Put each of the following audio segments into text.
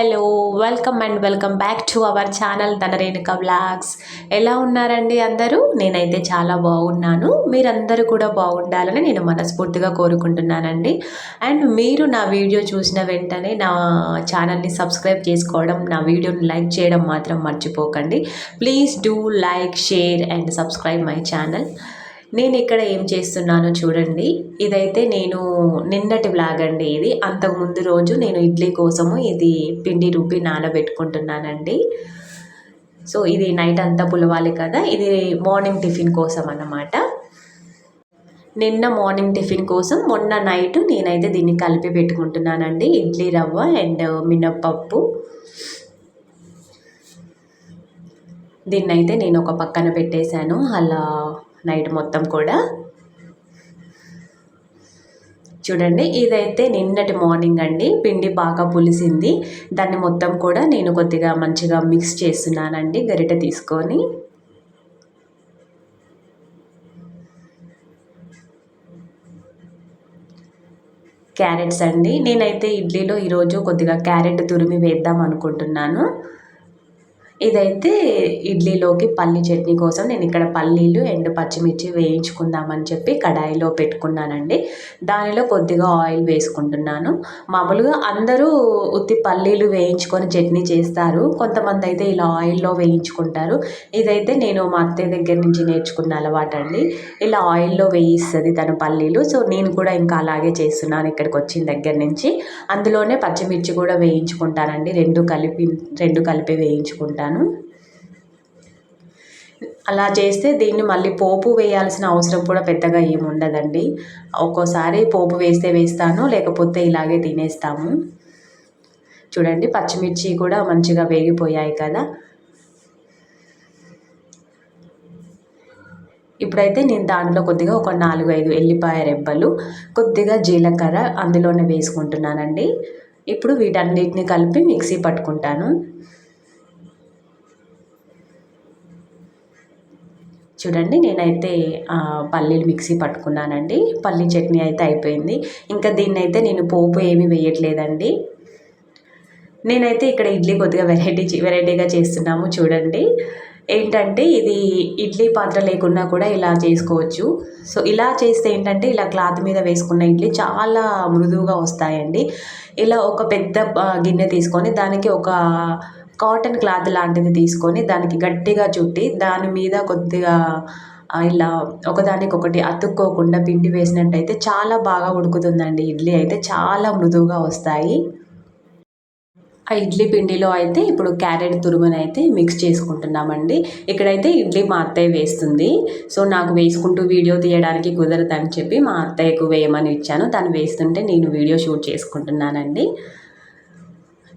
Hello welcome back to our channel Dhanarenuka vlogs. ఎలా ఉన్నారండి అందరూ? నేనైతే చాలా బాగున్నాను. మీరందరూ కూడా బాగుండాలని నేను మనస్ఫూర్తిగా కోరుకుంటున్నానండి. అండ్ మీరు నా వీడియో చూసిన వెంటనే నా ఛానల్ని సబ్స్క్రైబ్ చేసుకోవడం, నా వీడియోని లైక్ చేయడం మాత్రం మర్చిపోకండి. Please do like, share and subscribe my channel. నేను ఇక్కడ ఏం చేస్తున్నానో చూడండి. ఇదైతే నేను నిన్నటి వ్లాగ్ అండి. ఇది అంతకుముందు రోజు నేను ఇడ్లీ కోసము ఇది పిండి రుబ్బి నానబెట్టుకుంటున్నానండి. సో ఇది నైట్ అంతా పులవాలి కదా, ఇది మార్నింగ్ టిఫిన్ కోసం అన్నమాట. నిన్న మార్నింగ్ టిఫిన్ కోసం మొన్న నైట్ నేనైతే దీన్ని కలిపి పెట్టుకుంటున్నానండి. ఇడ్లీ రవ్వ అండ్ మినప్పప్పు. దీన్నైతే నేను ఒక పక్కన పెట్టేశాను అలా నైట్ మొత్తం కూడా. చూడండి, ఇదైతే నిన్నటి మార్నింగ్ అండి. పిండి బాగా పులిసింది. దాన్ని మొత్తం కూడా నేను కొద్దిగా మంచిగా మిక్స్ చేస్తున్నానండి గరిటె తీసుకొని. క్యారెట్స్ అండి. నేనైతే ఇడ్లీలో ఈరోజు కొద్దిగా క్యారెట్ తురిమి వేద్దాం అనుకుంటున్నాను. ఇదైతే ఇడ్లీలోకి పల్లి చట్నీ కోసం నేను ఇక్కడ పల్లీలు అండ్ పచ్చిమిర్చి వేయించుకుందామని చెప్పి కడాయిలో పెట్టుకున్నానండి. దానిలో కొద్దిగా ఆయిల్ వేసుకుంటున్నాను. మామూలుగా అందరూ ఉత్తి పల్లీలు వేయించుకొని చట్నీ చేస్తారు, కొంతమంది అయితే ఇలా ఆయిల్లో వేయించుకుంటారు. ఇదైతే నేను మా అత్తయ్య దగ్గర నుంచి నేర్చుకున్న అలవాటు అండి. ఇలా ఆయిల్లో వేయిస్తుంది తను పల్లీలు. సో నేను కూడా ఇంకా అలాగే చేస్తున్నాను ఇక్కడికి వచ్చిన దగ్గర నుంచి. అందులోనే పచ్చిమిర్చి కూడా వేయించుకుంటానండి, రెండు కలిపి వేయించుకుంటాను. అలా చేస్తే దీన్ని మళ్ళీ పోపు వేయాల్సిన అవసరం కూడా పెద్దగా ఏమి ఉండదండి. ఒక్కోసారి పోపు వేస్తాను, లేకపోతే ఇలాగే తినేస్తాము. చూడండి, పచ్చిమిర్చి కూడా మంచిగా వేగిపోయాయి కదా. ఇప్పుడైతే నేను దాంట్లో కొద్దిగా ఒక 4-5 ఎల్లిపాయ రెబ్బలు, కొద్దిగా జీలకర్ర అందులోనే వేసుకుంటున్నానండి. ఇప్పుడు వీటన్నిటిని కలిపి మిక్సీ పట్టుకుంటాను. చూడండి, నేనైతే పల్లీలు మిక్సీ పట్టుకున్నానండి. పల్లీ చట్నీ అయితే అయిపోయింది. ఇంకా దీన్నైతే నేను పోపు ఏమీ వేయట్లేదండి. నేనైతే ఇక్కడ ఇడ్లీ కొద్దిగా వెరైటీగా చేస్తున్నాము. చూడండి, ఏంటంటే ఇది ఇడ్లీ పాత్ర లేకున్నా కూడా ఇలా చేసుకోవచ్చు. సో ఇలా చేస్తే ఏంటంటే ఇలా క్లాత్ మీద వేసుకున్న ఇడ్లీ చాలా మృదువుగా వస్తాయండి. ఇలా ఒక పెద్ద గిన్నె తీసుకొని దానికి ఒక కాటన్ క్లాత్ లాంటిది తీసుకొని దానికి గట్టిగా చుట్టి దాని మీద కొద్దిగా ఇలా ఒకదానికొకటి అతుక్కోకుండా పిండి వేసినట్టయితే చాలా బాగా ఉడుకుతుందండి. ఇడ్లీ అయితే చాలా మృదువుగా వస్తాయి. ఆ ఇడ్లీ పిండిలో అయితే ఇప్పుడు క్యారెట్ తురుముని అయితే మిక్స్ చేసుకుంటున్నామండి. ఇక్కడైతే ఇడ్లీ మా అత్తయ్య వేస్తుంది. సో నాకు వేసుకుంటూ వీడియో తీయడానికి కుదరదని చెప్పి మా అత్తయ్యకు వేయమని ఇచ్చాను. తను వేస్తుంటే నేను వీడియో షూట్ చేసుకుంటున్నానండి.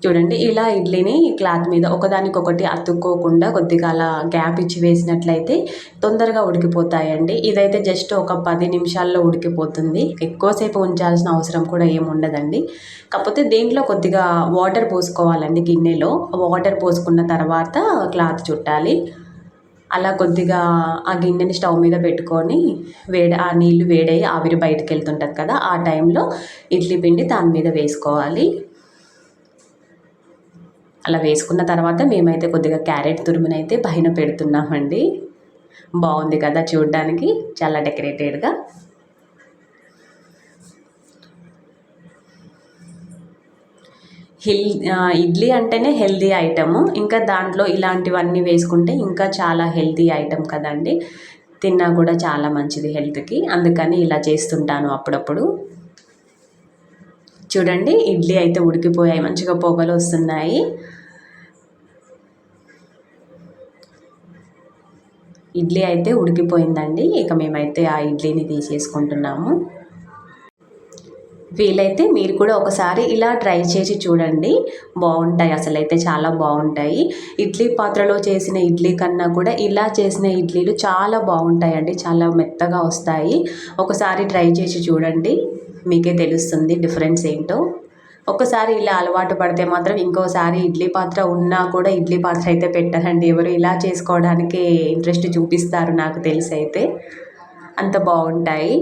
చూడండి, ఇలా ఇడ్లీని క్లాత్ మీద ఒకదానికొకటి అతుక్కోకుండా కొద్దిగా అలా గ్యాప్ ఇచ్చి వేసినట్లయితే తొందరగా ఉడికిపోతాయండి. ఇదైతే జస్ట్ ఒక 10 నిమిషాల్లో ఉడికిపోతుంది. ఎక్కువసేపు ఉంచాల్సిన అవసరం కూడా ఏమి ఉండదండి. కాకపోతే దీంట్లో కొద్దిగా వాటర్ పోసుకోవాలండి. గిన్నెలో వాటర్ పోసుకున్న తర్వాత క్లాత్ చుట్టాలి. అలా కొద్దిగా ఆ గిన్నెని స్టవ్ మీద పెట్టుకొని ఆ నీళ్లు వేడయ్యి ఆవిరి బయటకు వెళ్తుంటుంది కదా, ఆ టైంలో ఇడ్లీ పిండి దాని మీద వేసుకోవాలి. అలా వేసుకున్న తర్వాత మేమైతే కొద్దిగా క్యారెట్ తురుమునైతే పైన పెడుతున్నామండి. బాగుంది కదా చూడడానికి, చాలా డెకరేటెడ్గా. ఇడ్లీ అంటేనే హెల్దీ ఐటము. ఇంకా దాంట్లో ఇలాంటివన్నీ వేసుకుంటే ఇంకా చాలా హెల్దీ ఐటమ్ కదండి. తిన్నా కూడా చాలా మంచిది హెల్త్కి. అందుకని ఇలా చేస్తుంటాను అప్పుడప్పుడు. చూడండి, ఇడ్లీ అయితే ఉడికిపోయాయి, మంచిగా పొగలు వస్తున్నాయి. ఇడ్లీ అయితే ఉడికిపోయిందండి. ఇక మేమైతే ఆ ఇడ్లీని తీసేసుకుంటున్నాము. వీలైతే మీరు కూడా ఒకసారి ఇలా ట్రై చేసి చూడండి, బాగుంటాయి. అసలైతే చాలా బాగుంటాయి. ఇడ్లీ పాత్రలో చేసిన ఇడ్లీ కన్నా కూడా ఇలా చేసిన ఇడ్లీలు చాలా బాగుంటాయండి, చాలా మెత్తగా వస్తాయి. ఒకసారి ట్రై చేసి చూడండి, మీకే తెలుస్తుంది డిఫరెన్స్ ఏంటో. ఒకసారి ఇలా అలవాటు పడితే మాత్రం ఇంకోసారి ఇడ్లీ పాత్ర ఉన్నా కూడా ఇడ్లీ పాత్ర అయితే పెట్టారండి ఎవరు. ఇలా చేసుకోవడానికి ఇంట్రెస్ట్ చూపిస్తారు నాకు తెలిసి అయితే. అంత బాగుంటాయి.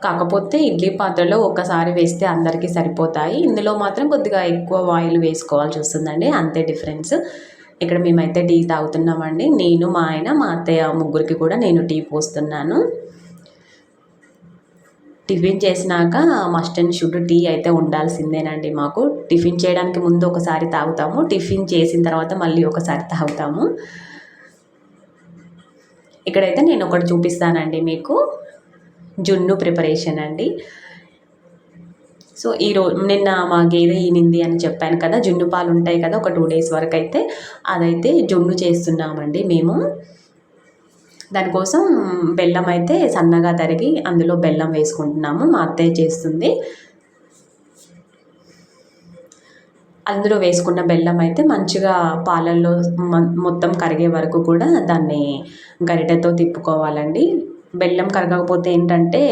కాకపోతే ఇడ్లీ పాత్రలో ఒక్కసారి వేస్తే అందరికీ సరిపోతాయి. ఇందులో మాత్రం కొద్దిగా ఎక్కువ ఆయిల్ వేసుకోవాల్సి వస్తుందండి, అంతే డిఫరెన్స్. ఇక్కడ మేమైతే టీ తాగుతున్నామండి. నేను, మా ఆయన, మా అత్తయ్య ముగ్గురికి కూడా నేను టీ పోస్తున్నాను. టిఫిన్ చేసినాక మస్ట్ అండ్ షుడ్ టీ అయితే ఉండాల్సిందేనండి మాకు. టిఫిన్ చేయడానికి ముందు ఒకసారి తాగుతాము, టిఫిన్ చేసిన తర్వాత మళ్ళీ ఒకసారి తాగుతాము. ఇక్కడైతే నేను ఒకటి చూపిస్తానండి మీకు, జున్ను ప్రిపరేషన్ అండి. సో నిన్న మా గేదె ఈనింది అని చెప్పాను కదా, జున్ను పాలు ఉంటాయి కదా, ఒక 2 days వరకు అయితే అదైతే జున్ను చేస్తున్నామండి మేము. దానికోసం బెల్లం అయితే సన్నగా తరిగి అందులో బెల్లం వేసుకుంటున్నాము, మా అత్తయ్య చేస్తుంది. అందులో వేసుకున్న బెల్లం అయితే మంచిగా పాలల్లో మొత్తం కరిగే వరకు కూడా దాన్ని గరిటెతో తిప్పుకోవాలండి. బెల్లం కరగకపోతే ఏంటంటే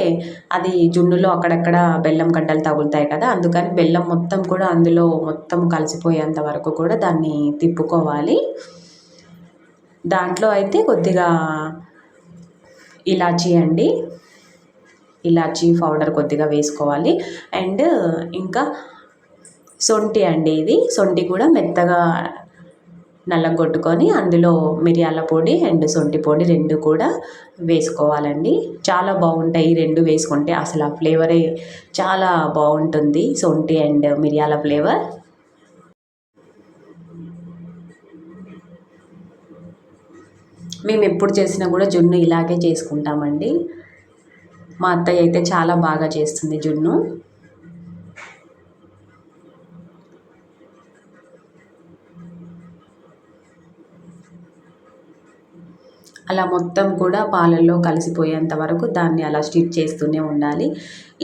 అది జున్నులో అక్కడక్కడ బెల్లం గడ్డలు తగులుతాయి కదా, అందుకని బెల్లం మొత్తం కూడా అందులో మొత్తం కలిసిపోయేంత వరకు కూడా దాన్ని తిప్పుకోవాలి. దాంట్లో అయితే కొద్దిగా ఇలాచీ అండి, ఇలాచీ పౌడర్ కొద్దిగా వేసుకోవాలి. అండ్ ఇంకా సొంటి అండి, ఇది సొంటి కూడా మెత్తగా నల్లగొట్టుకొని అందులో మిరియాల పొడి అండ్ సొంటి పొడి 2 కూడా వేసుకోవాలండి. చాలా బాగుంటాయి ఈ 2 వేసుకుంటే, అసలు ఆ ఫ్లేవరే చాలా బాగుంటుంది, సొంటి అండ్ మిరియాల ఫ్లేవర్. మేము ఎప్పుడు చేసినా కూడా జున్ను ఇలాగే చేసుకుంటామండి. మా అత్తయ్య అయితే చాలా బాగా చేస్తుంది జున్ను. అలా మొత్తం కూడా పాలల్లో కలిసిపోయేంత వరకు దాన్ని అలా స్టిర్ చేస్తూనే ఉండాలి.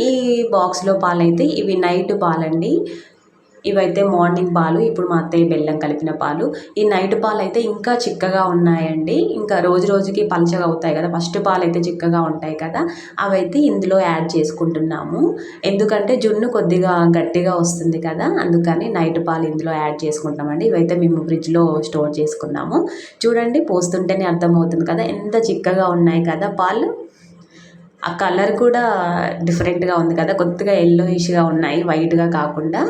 ఈ బాక్స్లో పాలైతే ఇవి నైట్ పాలండి, ఇవైతే మార్నింగ్ పాలు. ఇప్పుడు మా అత్తయ్య బెల్లం కలిపిన పాలు. ఈ నైట్ పాలు అయితే ఇంకా చిక్కగా ఉన్నాయండి, ఇంకా రోజు రోజుకి పలచగా అవుతాయి కదా. ఫస్ట్ పాలు అయితే చిక్కగా ఉంటాయి కదా, అవైతే ఇందులో యాడ్ చేసుకుంటున్నాము. ఎందుకంటే జున్ను కొద్దిగా గట్టిగా వస్తుంది కదా, అందుకని నైట్ పాలు ఇందులో యాడ్ చేసుకుంటామండి. ఇవైతే మేము ఫ్రిడ్జ్లో స్టోర్ చేసుకున్నాము. చూడండి, పోస్తుంటేనే అర్థమవుతుంది కదా ఎంత చిక్కగా ఉన్నాయి కదా పాలు. ఆ కలర్ కూడా డిఫరెంట్గా ఉంది కదా, కొద్దిగా ఎల్లోయిష్గా ఉన్నాయి, వైట్గా కాకుండా.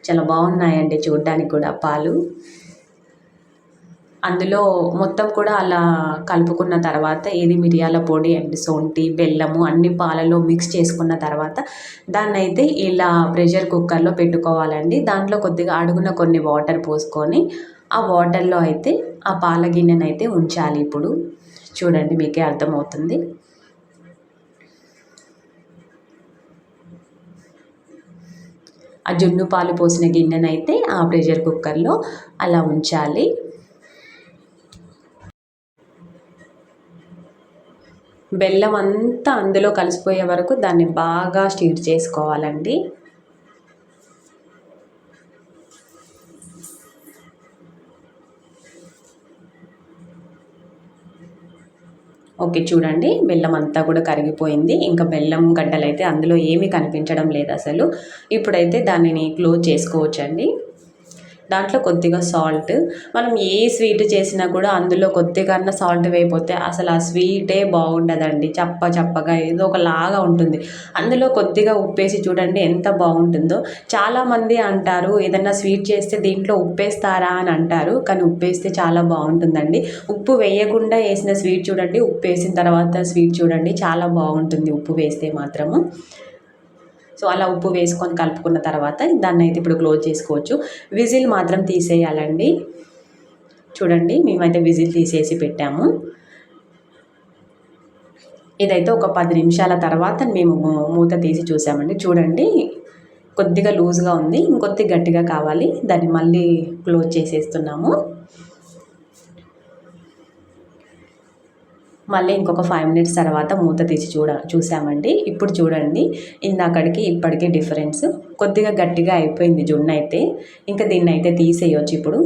చాలా బాగున్నాయండి చూడ్డానికి కూడా పాలు. అందులో మొత్తం కూడా అలా కలుపుకున్న తర్వాత ఏది మిరియాల పొడి అండ్ సొంటి బెల్లము అన్ని పాలలో మిక్స్ చేసుకున్న తర్వాత దాన్నైతే ఇలా ప్రెషర్ కుక్కర్లో పెట్టుకోవాలండి. దాంట్లో కొద్దిగా అడుగున కొన్ని వాటర్ పోసుకొని ఆ వాటర్లో అయితే ఆ పాల గిన్నెనైతే ఉంచాలి. ఇప్పుడు చూడండి, మీకే అర్థమవుతుంది. ఆ జున్ను పాలు పోసిన గిన్నెనైతే ఆ ప్రెషర్ కుక్కర్లో అలా ఉంచాలి. బెల్లం అంతా అందులో కలిసిపోయే వరకు దాన్ని బాగా స్టిర్ చేసుకోవాలండి. ఓకే, చూడండి, బెల్లం అంతా కూడా కరిగిపోయింది. ఇంకా బెల్లం గడ్డలు అయితే అందులో ఏమీ కనిపించడం లేదు అసలు. ఇప్పుడైతే దానిని క్లోజ్ చేసుకోవచ్చండి. దాంట్లో కొద్దిగా సాల్ట్, మనం ఏ స్వీట్ చేసినా కూడా అందులో కొద్దిగా సాల్ట్ వేయకపోతే అసలు ఆ స్వీటే బాగుండదండి, చప్పగా ఏదో ఒకలాగా ఉంటుంది. అందులో కొద్దిగా ఉప్పేసి చూడండి ఎంత బాగుంటుందో. చాలామంది అంటారు ఏదన్నా స్వీట్ చేస్తే దీంట్లో ఉప్పేస్తారా అని అంటారు, కానీ ఉప్పేస్తే చాలా బాగుంటుందండి. ఉప్పు వేయకుండా వేసిన స్వీట్ చూడండి, ఉప్పు వేసిన తర్వాత స్వీట్ చూడండి చాలా బాగుంటుంది ఉప్పు వేస్తే మాత్రము. సో అలా ఉప్పు వేసుకొని కలుపుకున్న తర్వాత దాన్ని అయితే ఇప్పుడు క్లోజ్ చేసుకోవచ్చు. విజిల్ మాత్రం తీసేయాలండి. చూడండి, మేమైతే విజిల్ తీసేసి పెట్టాము. ఇదైతే ఒక 10 నిమిషాల తర్వాత మేము మూత తీసి చూసామండి. చూడండి, కొద్దిగా లూజ్గా ఉంది, ఇంకొద్ది గట్టిగా కావాలి. దాన్ని మళ్ళీ క్లోజ్ చేసేస్తున్నాము. మళ్ళీ ఇంకొక 5 minutes తర్వాత మూత తీసి చూసామండి. ఇప్పుడు చూడండి, ఇందాకడికి ఇప్పటికీ డిఫరెన్స్. కొద్దిగా గట్టిగా అయిపోయింది జున్ను అయితే. ఇంకా దీన్ని అయితే తీసేయొచ్చు ఇప్పుడు.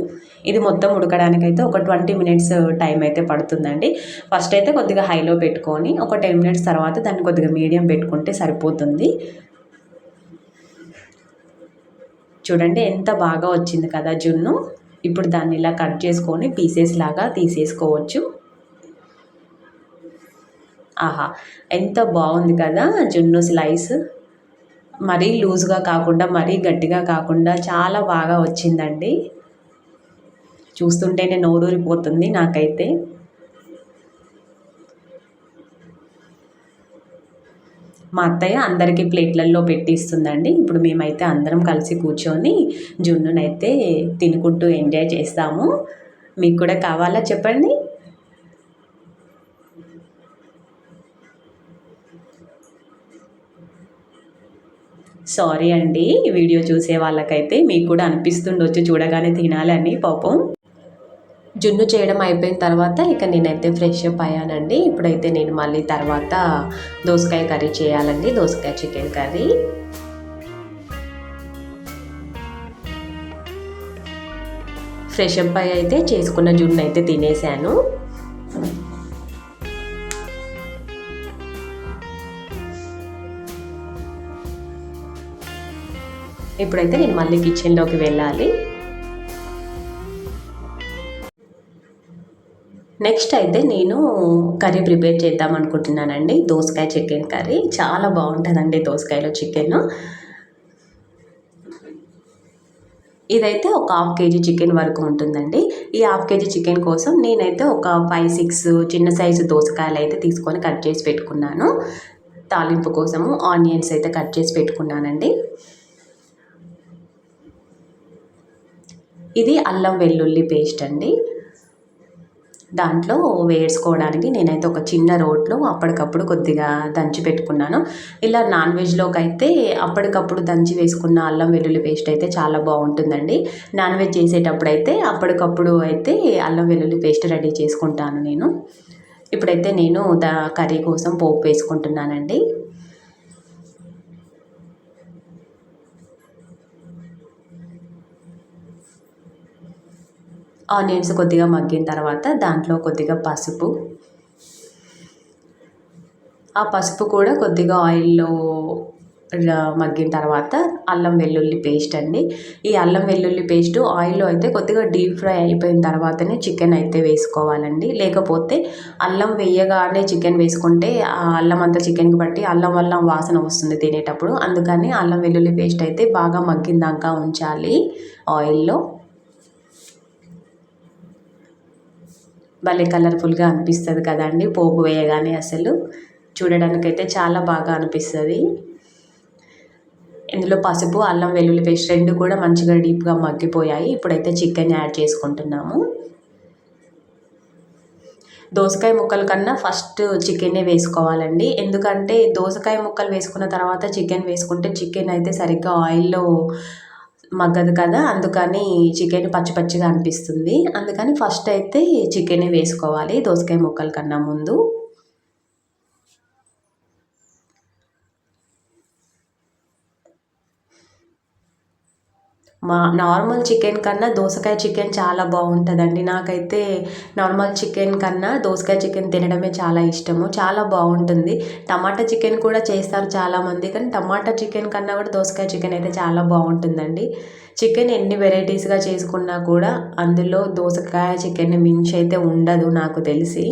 ఇది మొత్తం ఉడకడానికైతే ఒక 20 minutes టైం అయితే పడుతుందండి. ఫస్ట్ అయితే కొద్దిగా హైలో పెట్టుకొని ఒక 10 minutes తర్వాత దాన్ని కొద్దిగా మీడియం పెట్టుకుంటే సరిపోతుంది. చూడండి ఎంత బాగా వచ్చింది కదా జున్ను. ఇప్పుడు దాన్ని ఇలా కట్ చేసుకొని పీసెస్ లాగా తీసేసుకోవచ్చు. ఆహా! ఎంత బాగుంది కదా జున్ను స్లైస్. మరీ లూజ్గా కాకుండా మరీ గట్టిగా కాకుండా చాలా బాగా వచ్చిందండి. చూస్తుంటేనే నోరూరిపోతుంది నాకైతే. మా అత్తయ్య అందరికీ ప్లేట్లలో పెట్టి ఇస్తుందండి. ఇప్పుడు మేమైతే అందరం కలిసి కూర్చొని జున్నునైతే తినుకుంటూ ఎంజాయ్ చేస్తాము. మీకు కూడా కావాలా చెప్పండి? సారీ అండి. వీడియో చూసే వాళ్ళకైతే మీకు కూడా అనిపిస్తుండొచ్చు చూడగానే తినాలని పాపం. జున్ను చేయడం అయిపోయిన తర్వాత ఇక నేనైతే ఫ్రెష్ అప్ అయ్యానండి. ఇప్పుడైతే నేను మళ్ళీ తర్వాత దోసకాయ కర్రీ చేయాలండి. దోసకాయ చికెన్ కర్రీ. ఫ్రెష్ అప్ అయ్యి అయితే చేసుకున్న జున్ను అయితే తినేసాను. ఇప్పుడైతే నేను మళ్ళీ కిచెన్లోకి వెళ్ళాలి. నెక్స్ట్ అయితే నేను కర్రీ ప్రిపేర్ చేద్దాం అనుకుంటున్నానండి. దోసకాయ చికెన్ కర్రీ చాలా బాగుంటుందండి దోసకాయలో చికెన్. ఇదైతే ఒక హాఫ్ కేజీ చికెన్ వరకు ఉంటుందండి. ఈ హాఫ్ కేజీ చికెన్ కోసం నేనైతే ఒక 5-6 చిన్న సైజు దోసకాయలు అయితే తీసుకొని కట్ చేసి పెట్టుకున్నాను. తాలింపు కోసము ఆనియన్స్ అయితే కట్ చేసి పెట్టుకున్నానండి. ఇది అల్లం వెల్లుల్లి పేస్ట్ అండి. దాంట్లో వేసుకోవడానికి నేనైతే ఒక చిన్న రోట్లో అప్పటికప్పుడు కొద్దిగా దంచి పెట్టుకున్నాను. ఇలా నాన్ వెజ్లోకి అయితే అప్పటికప్పుడు దంచి వేసుకున్న అల్లం వెల్లుల్లి పేస్ట్ అయితే చాలా బాగుంటుందండి. నాన్ వెజ్ చేసేటప్పుడు అయితే అప్పటికప్పుడు అయితే అల్లం వెల్లుల్లి పేస్ట్ రెడీ చేసుకుంటాను నేను. ఇప్పుడైతే నేను కర్రీ కోసం పోపు వేసుకుంటున్నానండి. ఆనియన్స్ కొద్దిగా మగ్గిన తర్వాత దాంట్లో కొద్దిగా పసుపు, ఆ పసుపు కూడా కొద్దిగా ఆయిల్లో మగ్గిన తర్వాత అల్లం వెల్లుల్లి పేస్ట్ అండి. ఈ అల్లం వెల్లుల్లి పేస్ట్ ఆయిల్లో అయితే కొద్దిగా డీప్ ఫ్రై అయిపోయిన తర్వాతనే చికెన్ అయితే వేసుకోవాలండి. లేకపోతే అల్లం వేయగానే చికెన్ వేసుకుంటే ఆ అల్లం అంతా చికెన్కి బట్టి అల్లం అల్లం వాసన వస్తుంది తినేటప్పుడు. అందుకని అల్లం వెల్లుల్లి పేస్ట్ అయితే బాగా మగ్గిందాకా ఉంచాలి ఆయిల్లో. భలే కలర్ఫుల్గా అనిపిస్తుంది కదండి పోపు వేయగానే. అసలు చూడడానికైతే చాలా బాగా అనిపిస్తుంది. ఇందులో పసుపు అల్లం వెల్లుల్లి పేస్ట్ రెండు కూడా మంచిగా డీప్గా మగ్గిపోయాయి. ఇప్పుడైతే చికెన్ యాడ్ చేసుకుంటున్నాము. దోసకాయ ముక్కల కన్నా ఫస్ట్ చికెనే వేసుకోవాలండి. ఎందుకంటే దోసకాయ ముక్కలు వేసుకున్న తర్వాత చికెన్ వేసుకుంటే చికెన్ అయితే సరిగ్గా ఆయిల్లో మగ్గదు కదా, అందుకని చికెన్ పచ్చి పచ్చిగా అనిపిస్తుంది. అందుకని ఫస్ట్ అయితే చికెనే వేసుకోవాలి దోసకాయ ముక్కల కన్నా ముందు. నార్మల్ చికెన్ కన్నా దోసకాయ చికెన్ చాలా బాగుంటుందండి. నాకైతే నార్మల్ చికెన్ కన్నా దోసకాయ చికెన్ తినడమే చాలా ఇష్టము. చాలా బాగుంటుంది. టమాటా చికెన్ కూడా చేస్తారు చాలామంది, కానీ టమాటా చికెన్ కన్నా కూడా దోసకాయ చికెన్ అయితే చాలా బాగుంటుందండి. చికెన్ ఎన్ని వెరైటీస్గా చేసుకున్నా కూడా అందులో దోసకాయ చికెన్ మించి అయితే ఉండదు నాకు తెలిసి.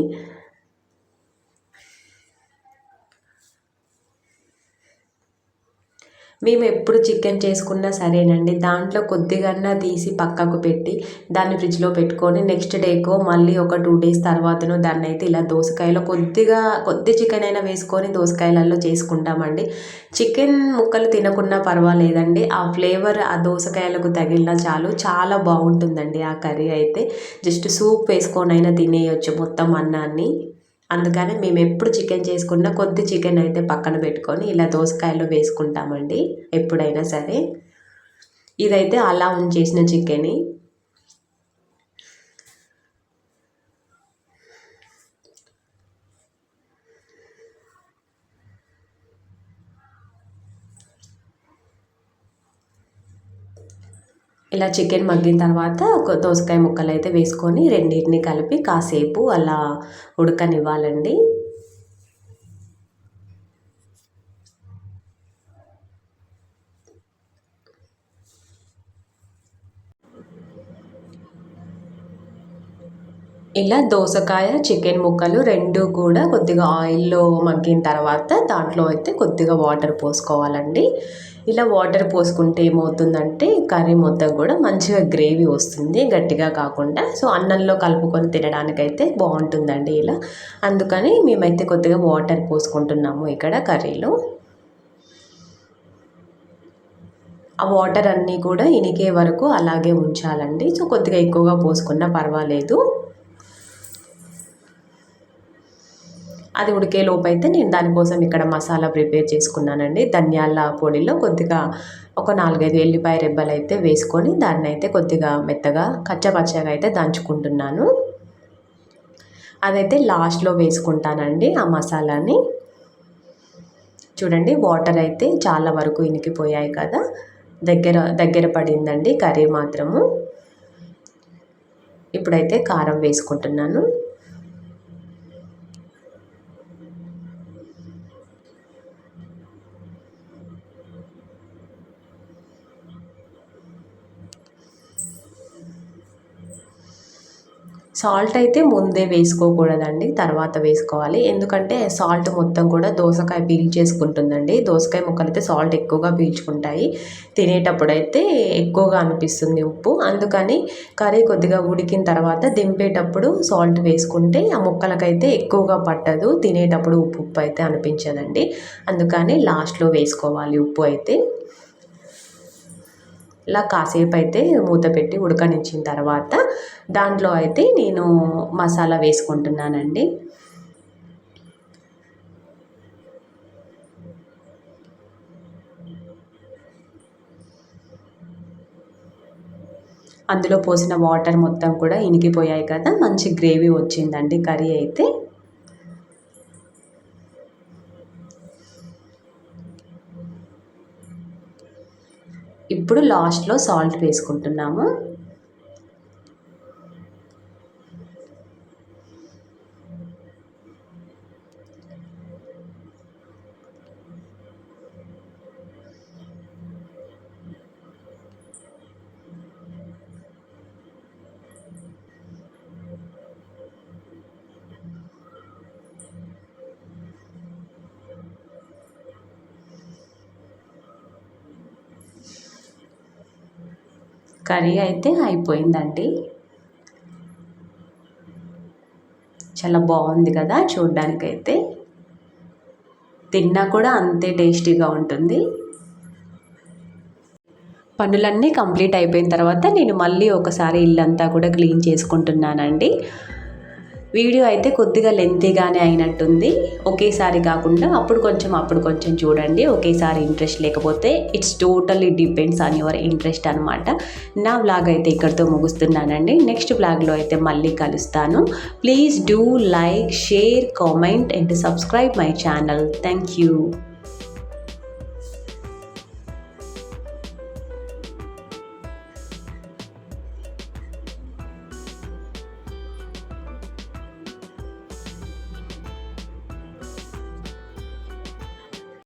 మేము ఎప్పుడు చికెన్ చేసుకున్నా సరేనండి, దాంట్లో కొద్దిగన్నా తీసి పక్కకు పెట్టి దాన్ని ఫ్రిడ్జ్లో పెట్టుకొని నెక్స్ట్ డేకో మళ్ళీ ఒక 2 డేస్ తర్వాతనో దాన్ని అయితే ఇలా దోసకాయలో కొద్ది చికెన్ అయినా వేసుకొని దోసకాయలలో చేసుకుంటామండి. చికెన్ ముక్కలు తినకున్నా పర్వాలేదండి, ఆ ఫ్లేవర్ ఆ దోసకాయలకు తగిలినా చాలు, చాలా బాగుంటుందండి ఆ కర్రీ అయితే. జస్ట్ సూప్ వేసుకొనైనా తినేయొచ్చు మొత్తం అన్నాన్ని. అందుకని మేము ఎప్పుడు చికెన్ చేసుకున్నా కొద్ది చికెన్ అయితే పక్కన పెట్టుకొని ఇలా దోసకాయలో వేసుకుంటామండి ఎప్పుడైనా సరే. ఇదైతే అలా ఉంచేసిన చికెన్. ఇలా చికెన్ మగ్గిన తర్వాత ఒక దోసకాయ ముక్కలు అయితే వేసుకొని రెండింటిని కలిపి కాసేపు అలా ఉడకనివ్వాలండి. ఇలా దోసకాయ చికెన్ ముక్కలు రెండు కూడా కొద్దిగా ఆయిల్లో మగ్గిన తర్వాత దాంట్లో అయితే కొద్దిగా వాటర్ పోసుకోవాలండి. ఇలా వాటర్ పోసుకుంటే ఏమవుతుందంటే కర్రీ మొత్తం కూడా మంచిగా గ్రేవీ వస్తుంది, గట్టిగా కాకుండా. సో అన్నంలో కలుపుకొని తినడానికైతే బాగుంటుందండి ఇలా. అందుకని మేమైతే కొద్దిగా వాటర్ పోసుకుంటున్నాము ఇక్కడ కర్రీలో. ఆ వాటర్ అన్నీ కూడా ఇనికే వరకు అలాగే ఉంచాలండి. సో కొద్దిగా ఎక్కువగా పోసుకున్నా పర్వాలేదు. అది ఉడికే లోపు అయితే నేను దానికోసం ఇక్కడ మసాలా ప్రిపేర్ చేసుకున్నానండి. ధనియాల పొడిలో కొద్దిగా ఒక 4-5 ఎల్లిపాయ రెబ్బలు అయితే వేసుకొని దాన్ని అయితే కొద్దిగా మెత్తగా కచ్చపచ్చగా అయితే దంచుకుంటున్నాను. అదైతే లాస్ట్లో వేసుకుంటానండి ఆ మసాలాని. చూడండి వాటర్ అయితే చాలా వరకు ఇనికిపోయాయి కదా, దగ్గర పడిందండి కర్రీ మాత్రము. ఇప్పుడైతే కారం వేసుకుంటున్నాను. సాల్ట్ అయితే ముందే వేసుకోకూడదండి, తర్వాత వేసుకోవాలి. ఎందుకంటే సాల్ట్ మొత్తం కూడా దోసకాయ పీల్చేసుకుంటుందండి. దోసకాయ ముక్కలు అయితే సాల్ట్ ఎక్కువగా పీల్చుకుంటాయి. తినేటప్పుడైతే ఎక్కువగా అనిపిస్తుంది ఉప్పు. అందుకని కర్రీ కొద్దిగా ఉడికిన తర్వాత దింపేటప్పుడు సాల్ట్ వేసుకుంటే ఆ ముక్కలకైతే ఎక్కువగా పట్టదు, తినేటప్పుడు ఉప్పు అయితే అనిపించదండి. అందుకని లాస్ట్లో వేసుకోవాలి ఉప్పు అయితే. ఇలా కాసేపు అయితే మూత పెట్టి ఉడకనిచ్చిన తర్వాత దాంట్లో అయితే నేను మసాలా వేసుకుంటున్నానండి. అందులో పోసిన వాటర్ మొత్తం కూడా ఇనికిపోయాయి కదా, మంచి గ్రేవీ వచ్చిందండి కర్రీ అయితే. ఇప్పుడు లాస్ట్లో సాల్ట్ వేసుకుంటున్నాము. కర్రీ అయితే అయిపోయిందండి. చాలా బాగుంది కదా చూడ్డానికైతే. తిన్నా కూడా అంతే టేస్టీగా ఉంటుంది. పనులన్నీ కంప్లీట్ అయిపోయిన తర్వాత నేను మళ్ళీ ఒకసారి ఇల్లంతా కూడా క్లీన్ చేసుకుంటున్నానండి. వీడియో అయితే కొద్దిగా లెంతీగానే అయినట్టుంది. ఒకేసారి కాకుండా అప్పుడు కొంచెం చూడండి. ఒకేసారి ఇంట్రెస్ట్ లేకపోతే it's totally depends on your interest అనమాట. నా వ్లాగ్ అయితే ఇక్కడితో ముగుస్తున్నానండి. నెక్స్ట్ వ్లాగ్లో అయితే మళ్ళీ కలుస్తాను. Please do like, share, comment and subscribe my channel. Thank you.